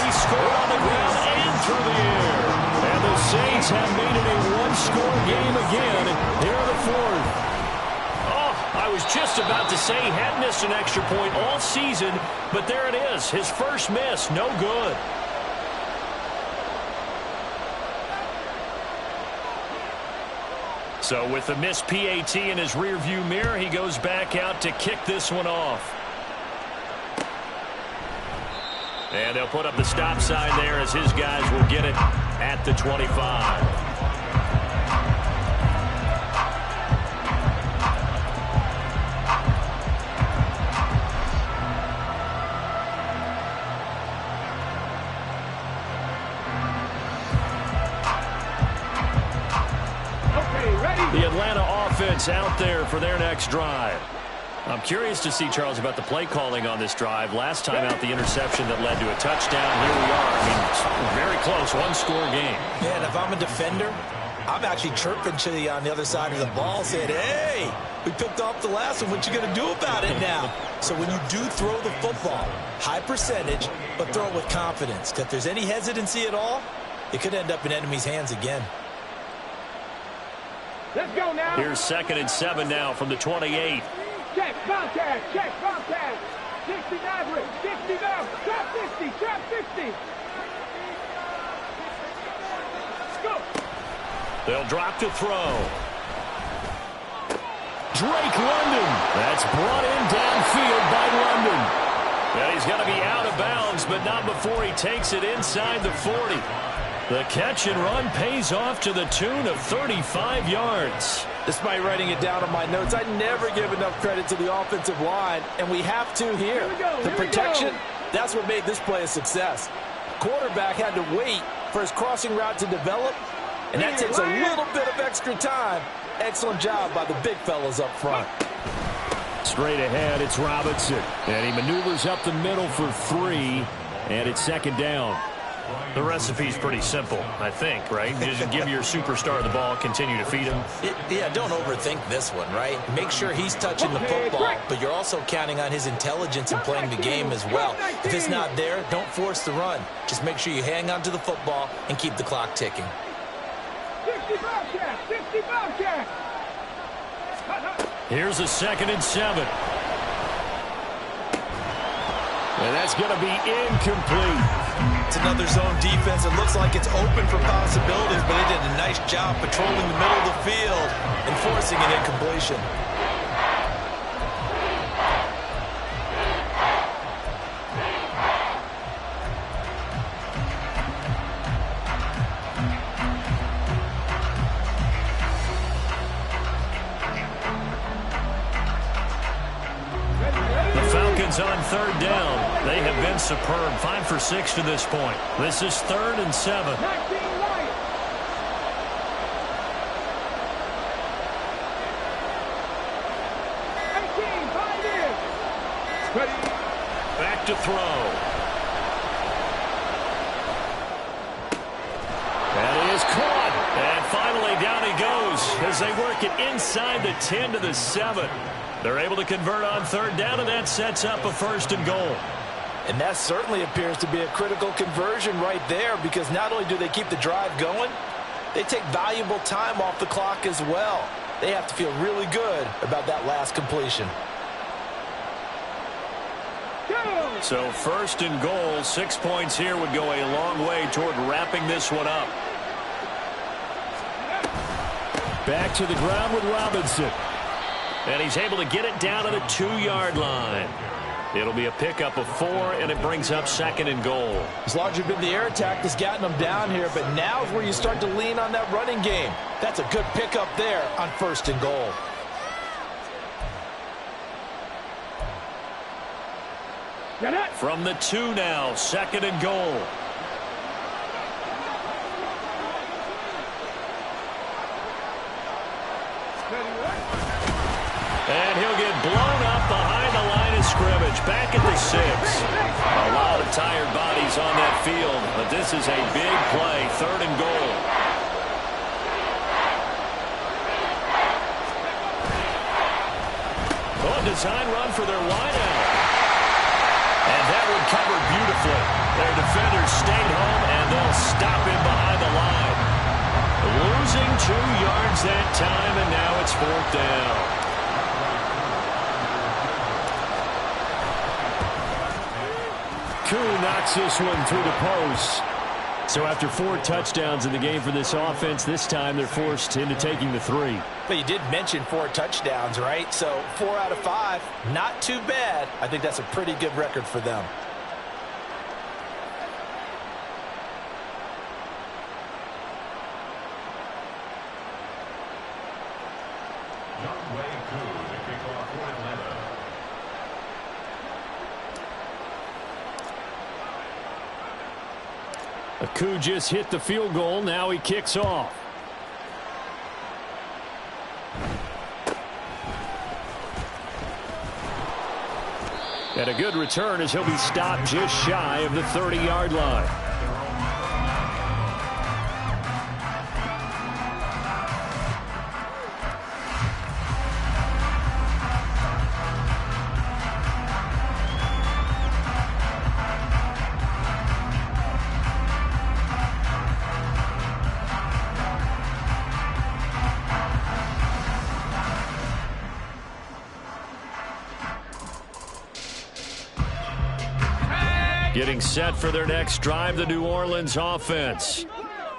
He scored on the ground and through the air. And the Saints have made it a one-score game again here in the 4th. Oh, I was just about to say he hadn't missed an extra point all season, but there it is. His first miss, no good. So with the missed PAT in his rearview mirror, he goes back out to kick this one off. And they'll put up the stop sign there as his guys will get it at the 25. The Atlanta offense out there for their next drive. I'm curious to see, Charles, about the play calling on this drive. Last time out, the interception that led to a touchdown. Here we are. I mean, it's very close, one-score game. Yeah, and if I'm a defender, I'm actually chirping to you on the other side of the ball, saying, hey, we picked off the last one. What you going to do about it now? So when you do throw the football, high percentage, but throw it with confidence. Because if there's any hesitancy at all, it could end up in enemy's hands again. Let's go now. Here's 2nd and 7 now from the 28. Check, Bobcat, check, Bobcat. 60 average, 60 now, trap 50, trap 50. Go. They'll drop to throw. Drake London. That's brought in downfield by London. And he's going to be out of bounds, but not before he takes it inside the 40. The catch and run pays off to the tune of 35 yards. Despite writing it down on my notes, I never give enough credit to the offensive line, and we have to here. The protection, that's what made this play a success. Quarterback had to wait for his crossing route to develop, and that takes a little bit of extra time. Excellent job by the big fellas up front. Straight ahead, it's Robinson, and he maneuvers up the middle for 3, and it's second down. The recipe's pretty simple, I think, right? Just give your superstar the ball, continue to feed him. Yeah, don't overthink this one, right? Make sure he's touching the football, but you're also counting on his intelligence in playing the game as well. If it's not there, don't force the run. Just make sure you hang on to the football and keep the clock ticking. 60 Bobcat, 60 Bobcat. Here's a 2nd and 7. And that's going to be incomplete. It's another zone defense. It looks like it's open for possibilities, but they did a nice job patrolling the middle of the field and forcing an incompletion. On 3rd down. They have been superb. 5 for 6 to this point. This is 3rd and 7. 19 right. Back to throw. That is caught. And finally down he goes as they work it inside the 10 to the 7. They're able to convert on 3rd down, and that sets up a 1st and goal. And that certainly appears to be a critical conversion right there, because not only do they keep the drive going, they take valuable time off the clock as well. They have to feel really good about that last completion. So 1st and goal, 6 points here would go a long way toward wrapping this one up. Back to the ground with Robinson. And he's able to get it down to the 2-yard line. It'll be a pickup of 4, and it brings up 2nd and goal. As large as been the air attack that's gotten them down here, but now is where you start to lean on that running game. That's a good pickup there on 1st and goal. From the 2 now, 2nd and goal. And he'll get blown up behind the line of scrimmage. Back at the 6. A lot of tired bodies on that field, but this is a big play. 3rd and goal. Oh, design run for their wideout. And that one covered beautifully. Their defenders stayed home, and they'll stop him behind the line. Losing 2 yards that time, and now it's 4th down. Koo knocks this one through the post. So after 4 touchdowns in the game for this offense, this time they're forced into taking the 3. But you did mention 4 touchdowns, right? So 4 out of 5, not too bad. I think that's a pretty good record for them. Koo just hit the field goal. Now he kicks off. And a good return as he'll be stopped just shy of the 30-yard line. Getting set for their next drive, the New Orleans offense.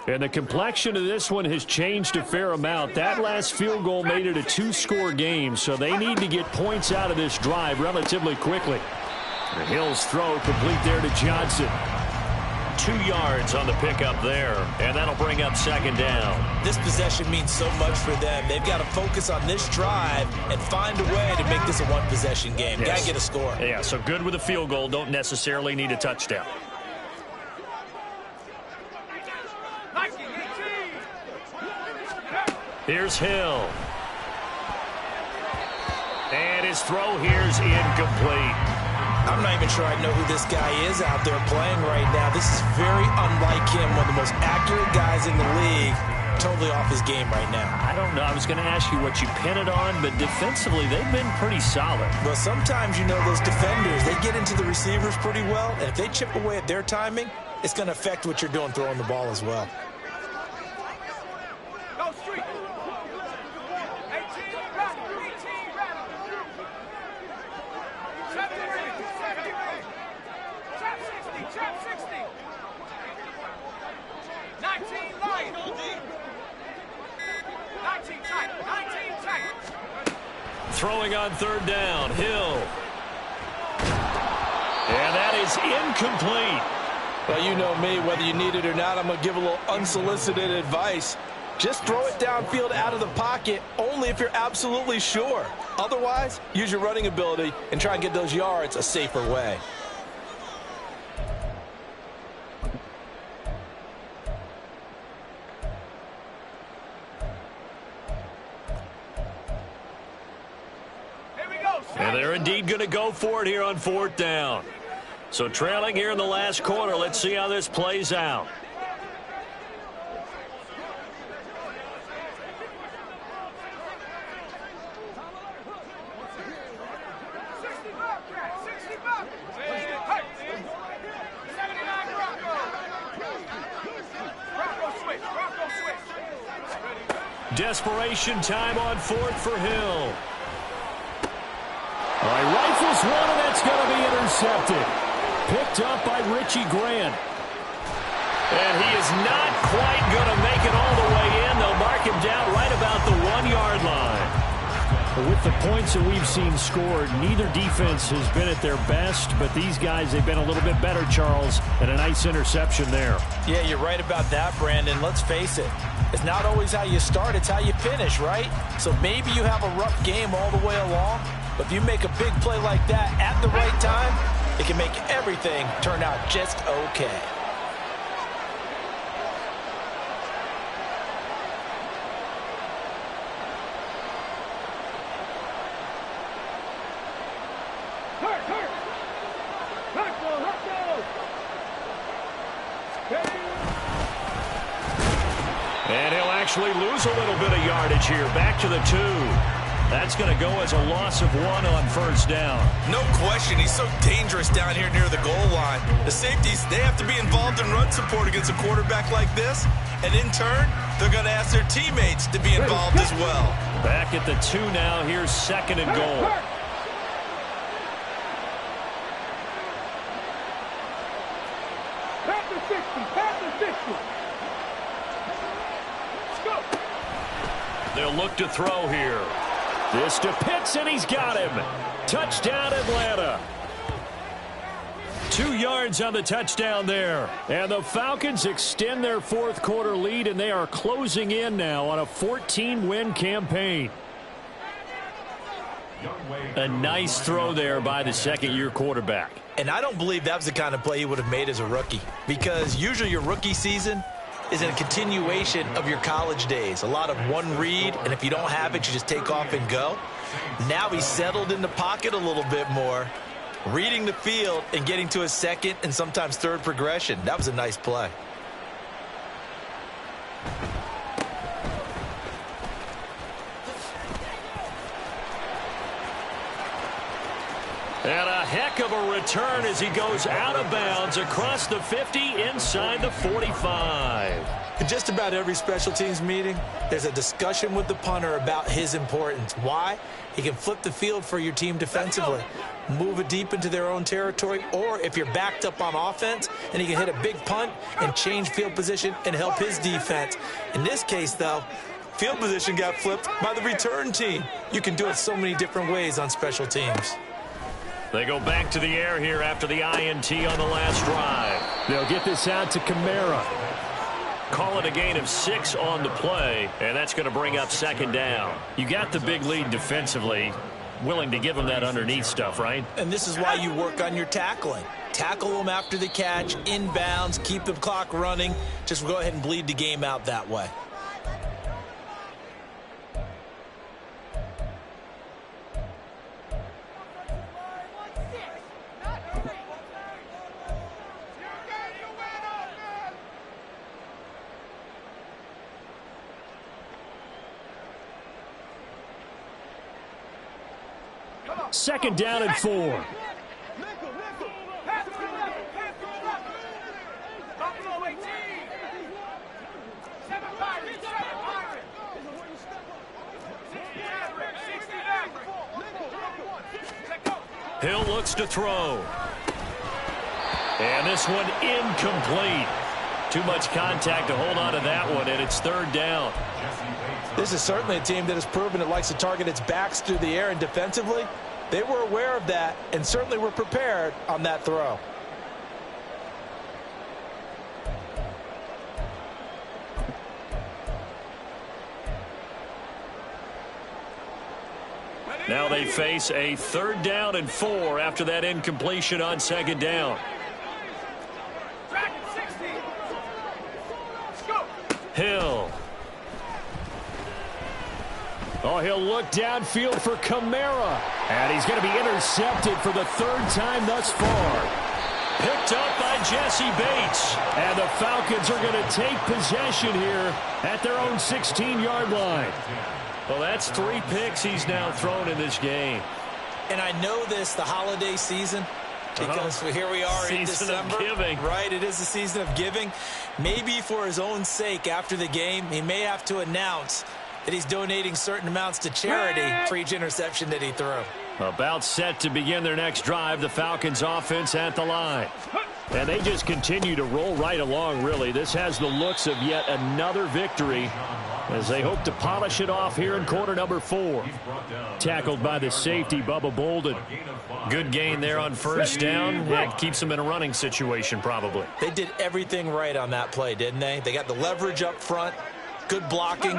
And the complexion of this one has changed a fair amount. That last field goal made it a 2-score game, so they need to get points out of this drive relatively quickly. The Hill's throw complete there to Johnson. 2 yards on the pickup there, and that'll bring up second down. This possession means so much for them. They've got to focus on this drive and find a way to make this a one-possession game. Yes. Got to get a score. Yeah, so good with a field goal. Don't necessarily need a touchdown. Here's Hill. And his throw here's incomplete. I'm not even sure I know who this guy is out there playing right now. This is very unlike him, one of the most accurate guys in the league. Totally off his game right now. I don't know. I was going to ask you what you pin it on, but defensively, they've been pretty solid. Well, sometimes, you know, those defenders, they get into the receivers pretty well, and if they chip away at their timing, it's going to affect what you're doing throwing the ball as well. Go street. 18, run. 18, run. 19 line. 19 tight. 19 tight. Throwing on third down, Hill. And that is incomplete. Well, you know me, whether you need it or not, I'm going to give a little unsolicited advice. Just throw it downfield out of the pocket only if you're absolutely sure. Otherwise, use your running ability and try and get those yards a safer way. And they're indeed going to go for it here on fourth down. So trailing here in the last quarter. Let's see how this plays out. Desperation time on fourth for Hill. All right, rifles one, and that's going to be intercepted. Picked up by Richie Grant. And he is not quite going to make it all the way in. They'll mark him down right about the 1-yard line. With the points that we've seen scored, neither defense has been at their best, but these guys, they've been a little bit better, Charles, and a nice interception there. Yeah, you're right about that, Brandon. Let's face it. It's not always how you start, it's how you finish, right? So maybe you have a rough game all the way along, but if you make a big play like that at the right time, it can make everything turn out just okay. And he'll actually lose a little bit of yardage here. Back to the 2. That's going to go as a loss of 1 on first down. No question. He's so dangerous down here near the goal line. The safeties, they have to be involved in run support against a quarterback like this. And in turn, they're going to ask their teammates to be involved as well. Back at the 2 now. Here's second and goal. Pass the 60. Pass the 60. Let's go. They'll look to throw here. This to Pitts, and he's got him. Touchdown, Atlanta. 2 yards on the touchdown there. And the Falcons extend their fourth quarter lead, and they are closing in now on a 14-win campaign. A nice throw there by the second-year quarterback. And I don't believe that was the kind of play he would have made as a rookie, because usually your rookie season is a continuation of your college days. A lot of one read, and if you don't have it, you just take off and go. Now he's settled in the pocket a little bit more, reading the field and getting to his second and sometimes third progression. That was a nice play. And a heck of a return as he goes out of bounds across the 50 inside the 45. In just about every special teams meeting, there's a discussion with the punter about his importance. Why? He can flip the field for your team defensively, move it deep into their own territory, or if you're backed up on offense, and he can hit a big punt and change field position and help his defense. In this case, though, field position got flipped by the return team. You can do it so many different ways on special teams. They go back to the air here after the INT on the last drive. They'll get this out to Kamara. Call it a gain of 6 on the play, and that's going to bring up second down. You got the big lead defensively, willing to give them that underneath stuff, right? And this is why you work on your tackling. Tackle them after the catch, inbounds, keep the clock running. Just go ahead and bleed the game out that way. Second down and 4. Hill looks to throw. And this one incomplete. Too much contact to hold on to that one, and it's third down. This is certainly a team that has proven it likes to target its backs through the air, and defensively, they were aware of that and certainly were prepared on that throw. Now they face a third down and 4 after that incompletion on second down. Hill. Oh, he'll look downfield for Kamara. And he's going to be intercepted for the third time thus far. Picked up by Jesse Bates. And the Falcons are going to take possession here at their own 16-yard line. Well, that's 3 picks he's now thrown in this game. And I know this, the holiday season, because here we are in December. Season of giving. Right, it is the season of giving. Maybe for his own sake after the game, he may have to announce that he's donating certain amounts to charity for each interception that he threw. About set to begin their next drive, the Falcons offense at the line. And they just continue to roll right along, really. This has the looks of yet another victory as they hope to polish it off here in quarter number 4. Tackled by the safety, Bubba Bolden. Good gain there on first down. That keeps them in a running situation probably. They did everything right on that play, didn't they? They got the leverage up front, good blocking,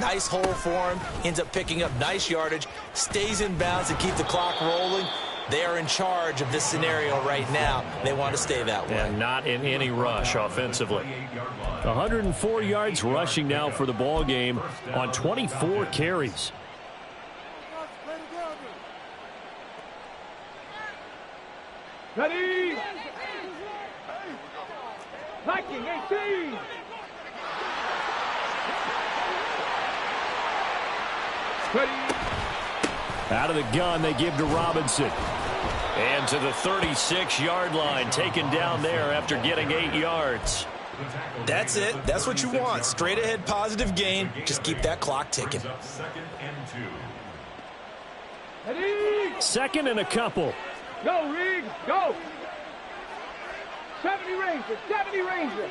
nice hole for him, ends up picking up nice yardage, stays in bounds to keep the clock rolling. They are in charge of this scenario right now. They want to stay that way. And not in any rush offensively. 104 yards rushing now for the ball game on 24 carries. Ready? Viking 18. Ready? Out of the gun, they give to Robinson. And to the 36-yard line, taken down there after getting 8 yards. That's it. That's what you want. Straight ahead positive gain. Just keep that clock ticking. Ready? Second and a couple. Go, Reed. Go. 70 Ranger. 70 Ranger.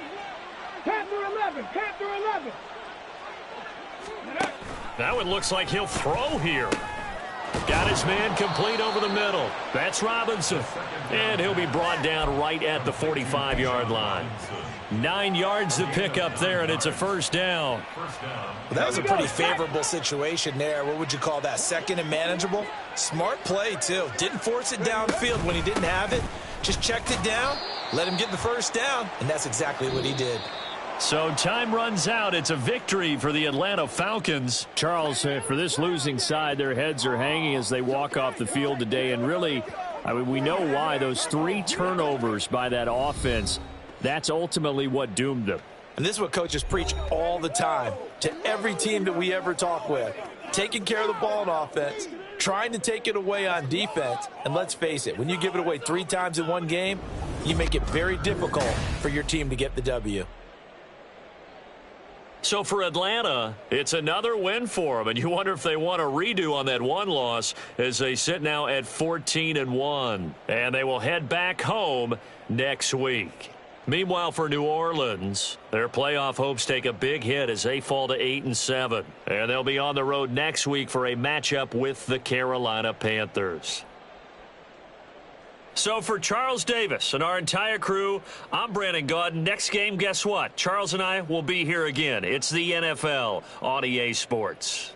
Panther 11. Panther 11. That one looks like he'll throw here. Got his man complete over the middle. That's Robinson. And he'll be brought down right at the 45-yard line. 9 yards to pick up there, and it's a first down. Well, that was a pretty favorable situation there. What would you call that? Second and manageable? Smart play, too. Didn't force it downfield when he didn't have it. Just checked it down, let him get the first down, and that's exactly what he did. So time runs out. It's a victory for the Atlanta Falcons. Charles, for this losing side, their heads are hanging as they walk off the field today. And really, I mean, we know why. Those 3 turnovers by that offense, that's ultimately what doomed them. And this is what coaches preach all the time to every team that we ever talk with. Taking care of the ball on offense, trying to take it away on defense. And let's face it, when you give it away 3 times in one game, you make it very difficult for your team to get the W. So for Atlanta, it's another win for them, and you wonder if they want a redo on that one loss as they sit now at 14-1, and they will head back home next week. Meanwhile, for New Orleans, their playoff hopes take a big hit as they fall to 8-7, and they'll be on the road next week for a matchup with the Carolina Panthers. So for Charles Davis and our entire crew, I'm Brandon Gaudin. Next game, guess what? Charles and I will be here again. It's the NFL on EA Sports.